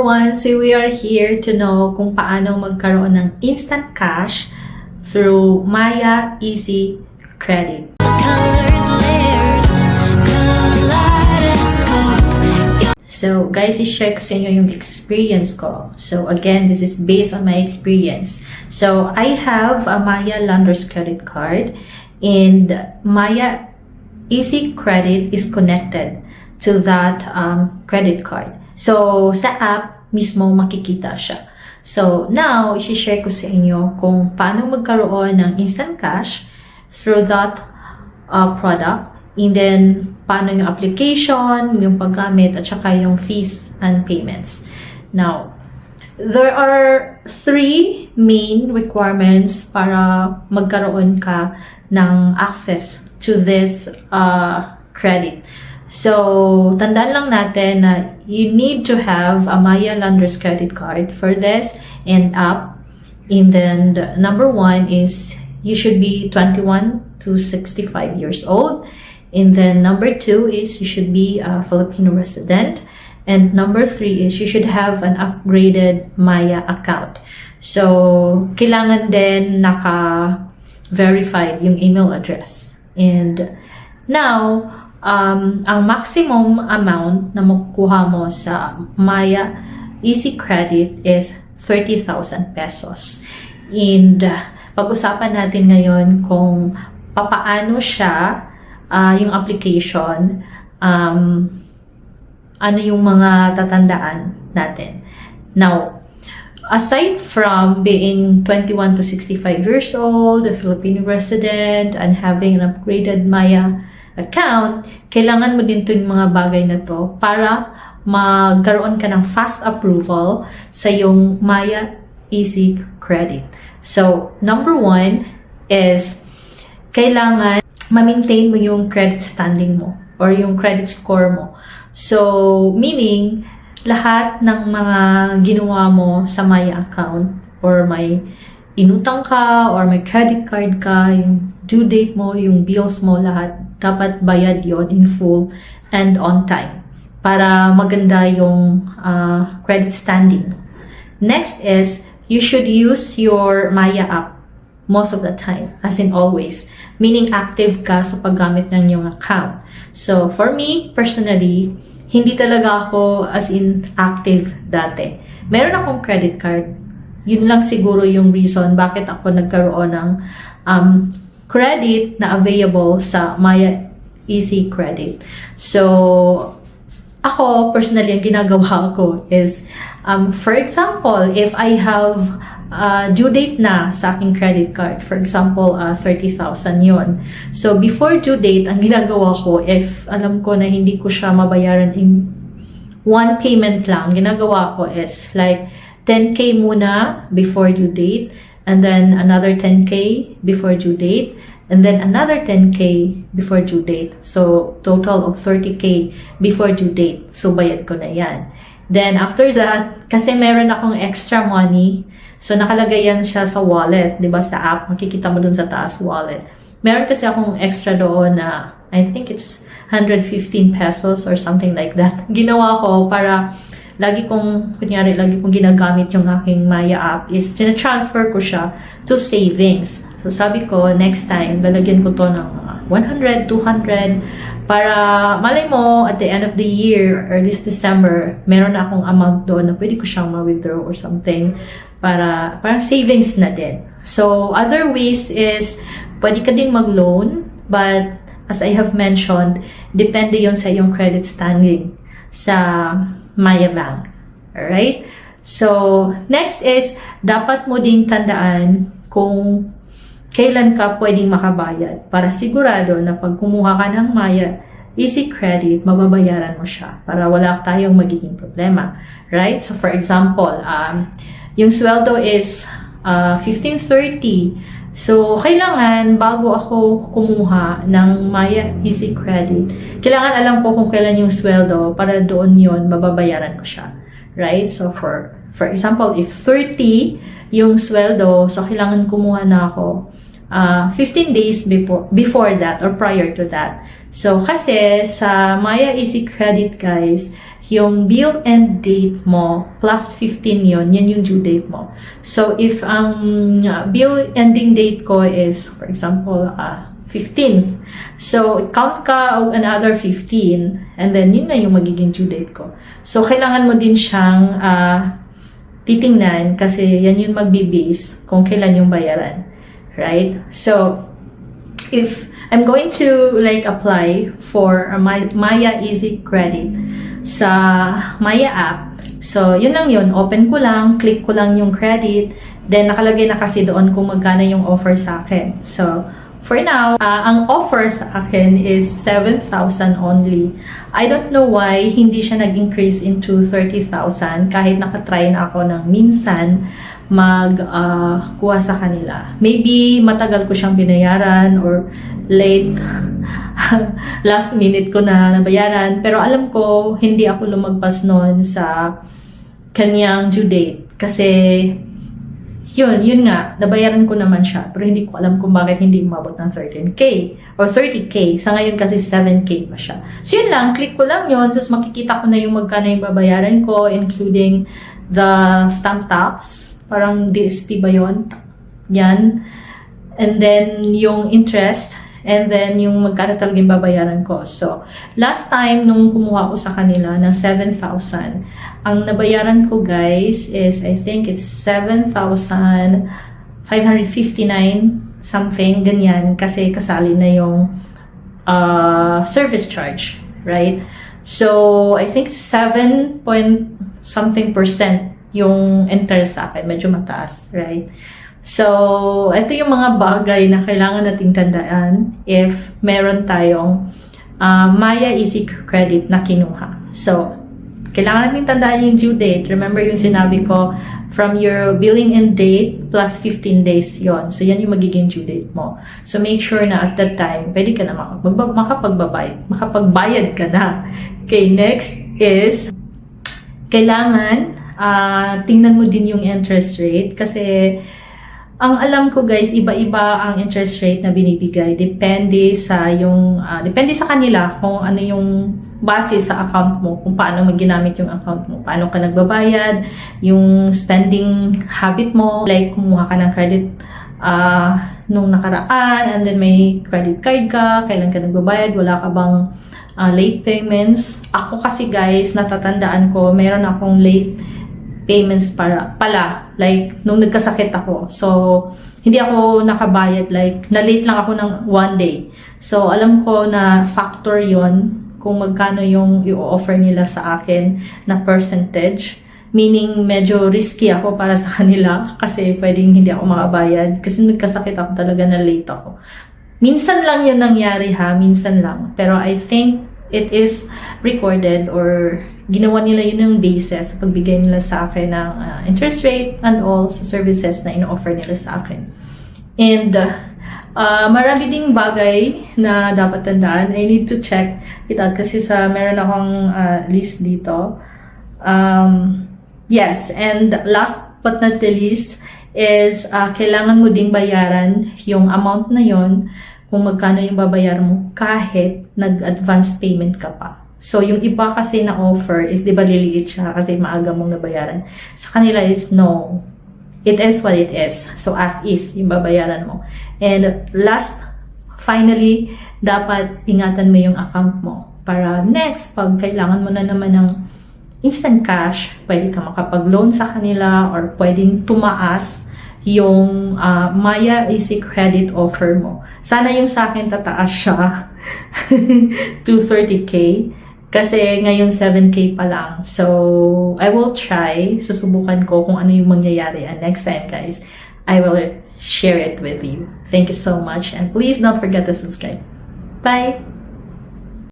number one, so we are here to know kung paano magkaroon ng instant cash through Maya Easy Credit. So guys, i-share ko sa inyo yung experience ko. So again, this is based on my experience. So I have a Maya Landers credit card, and Maya Easy Credit is connected to that credit card. So sa app mismo makikita siya. So now, i-share ko sa inyo kung paano magkaroon ng instant cash through that product, and then paano yung application, yung paggamit, at saka yung fees and payments. Now, there are 3 main requirements para magkaroon ka ng access to this credit. So, tandaan lang natin na you need to have a Maya Landers credit card for this and app. And then number 1 is you should be 21 to 65 years old. And then number 2 is you should be a Filipino resident. And number 3 is you should have an upgraded Maya account. So, kailangan din naka-verified yung email address. And now, ang maximum amount na makukuha mo sa Maya Easy Credit is 30,000 pesos. And pag-usapan natin ngayon kung papaano siya, yung application, ano yung mga tatandaan natin. Now, aside from being 21 to 65 years old, a Filipino resident, and having an upgraded Maya account, kailangan mo din yung mga bagay na to para magkaroon ka ng fast approval sa yung Maya Easy Credit. So, number 1 is kailangan ma-maintain mo yung credit standing mo or yung credit score mo. So, meaning, lahat ng mga ginawa mo sa Maya account or may inutang ka or may credit card ka, yung due date mo, yung bills mo, lahat, dapat bayad yon in full and on time para maganda yung credit standing. Next is, you should use your Maya app most of the time, as in always. Meaning active ka sa paggamit ng iyong account. So, for me, personally, hindi talaga ako as in active dati. Meron akong credit card. Yun lang siguro yung reason bakit ako nagkaroon ng credit na available sa Maya Easy Credit. So, ako, personally, ang ginagawa ko is, for example, if I have due date na sa aking credit card, for example, 30,000 yon. So, before due date, ang ginagawa ko, if alam ko na hindi ko siya mabayaran in one payment lang, ginagawa ko is like 10K muna before due date, and then another 10K before due date, and then another 10K before due date. So, total of 30K before due date. So, bayad ko na yan. Then, after that, kasi meron akong extra money, so nakalagay yan siya sa wallet, di ba, sa app, makikita mo dun sa taas wallet. Meron kasi akong extra doon na, I think it's 115 pesos or something like that. Ginawa ko para lagi kong ginagamit yung aking Maya app is transfer ko siya to savings. So sabi ko, next time, lalagyan ko to ng 100, 200, para malay mo, at the end of the year, or this December, meron na akong amount doon na pwede ko siyang ma-withdraw or something para savings na din. So, other ways is, pwede ka ding mag-loan, but as I have mentioned, depende yon sa iyong credit standing sa Maya Bank. Alright? So, next is, dapat mo ding tandaan kung kailan ka pwedeng makabayad para sigurado na pag kumuha ka ng Maya Easy Credit, mababayaran mo siya para wala tayong magiging problema. Right? So, for example, yung sweldo is 1530. So, kailangan bago ako kumuha ng Maya Easy Credit, kailangan alam ko kung kailan yung sweldo para doon yon mababayaran ko siya. Right? So, for example, if 30 yung sweldo, so kailangan kumuha na ako 15 days before that or prior to that. So, kasi sa Maya Easy Credit, guys, yung bill and date mo plus 15 yon, yan yung due date mo. So, if ang bill ending date ko is, for example, 15th. So, count ka og another 15 and then yun na yung magiging due date ko. So, kailangan mo din siyang titingnan kasi yan yung magbibase kung kailan yung bayaran. Right? So, if I'm going to like apply for a Maya Easy Credit sa Maya app. So, yun lang yun. Open ko lang, click ko lang yung credit, then nakalagay na kasi doon kung magkano yung offer sa akin. So, for now, ang offer sa akin is 7,000 only. I don't know why hindi siya nag-increase into 30,000 kahit nakatry na ako ng minsan kuha sa kanila. Maybe matagal ko siyang binayaran or late last minute ko na nabayaran. Pero alam ko, hindi ako lumagpas noon sa kanyang due date. Kasi, yun nga, nabayaran ko naman siya. Pero hindi ko alam kung bakit hindi umabot ng 13K or 30K. Sa ngayon kasi 7K pa siya. So yun lang, click ko lang yun. So makikita ko na yung magkano yung babayaran ko, including the stamp tax. Parang DST ba yun? Yan. And then, yung interest. And then, yung magkano talaga yung babayaran ko. So, last time, nung kumuha ko sa kanila ng 7,000, ang nabayaran ko, guys, is, I think it's 7,559 something, ganyan. Kasi kasali na yung service charge. Right? So, I think 7 point something percent yung interest sa akin, medyo mataas, right? So, ito yung mga bagay na kailangan nating tandaan if meron tayong Maya Easy Credit na kinuha. So, kailangan nating tandaan yung due date. Remember yung sinabi ko, from your billing end date plus 15 days yon. So, yan yung magiging due date mo. So, make sure na at that time, pwede ka na makapagbayad ka na. Okay, next is, kailangan tingnan mo din yung interest rate kasi ang alam ko guys, iba-iba ang interest rate na binibigay. Depende sa kanila kung ano yung base sa account mo, kung paano ginamit yung account mo, paano ka nagbabayad, yung spending habit mo, like kumuha ka ng credit nung nakaraan, and then may credit card ka, kailan ka nagbabayad, wala ka bang late payments. Ako kasi guys, natatandaan ko, meron akong late payments pala, like, nung nagkasakit ako. So, hindi ako nakabayad, like, na-late lang ako ng 1 day. So, alam ko na factor yon kung magkano yung i-offer nila sa akin na percentage. Meaning, medyo risky ako para sa kanila kasi pwedeng hindi ako makabayad kasi nagkasakit ako talaga na late ako. Minsan lang yun nangyari minsan lang. Pero I think it is recorded or ginawa nila yun ng basis sa pagbigay nila sa akin ng interest rate and all sa services na ino-offer nila sa akin. And marami ding bagay na dapat tandaan. I need to check it out kasi meron akong list dito. Yes, and last but not the least is kailangan mo ding bayaran yung amount na yon kung magkano yung babayaran mo kahit nag-advance payment ka pa. So, yung iba kasi na offer is, di ba, liliit siya kasi maaga mong nabayaran. Sa kanila is, no. It is what it is. So, as is, yung babayaran mo. And last, finally, dapat ingatan mo yung account mo. Para next, pag kailangan mo na naman ng instant cash, pwede ka makapag-loan sa kanila or pwedeng tumaas yung Maya Easy Credit offer mo. Sana yung sa akin tataas siya to 30K. Kasi ngayon 7K pa lang. So, I will try. Susubukan ko kung ano yung mangyayari. And next time, guys, I will share it with you. Thank you so much. And please don't forget to subscribe. Bye!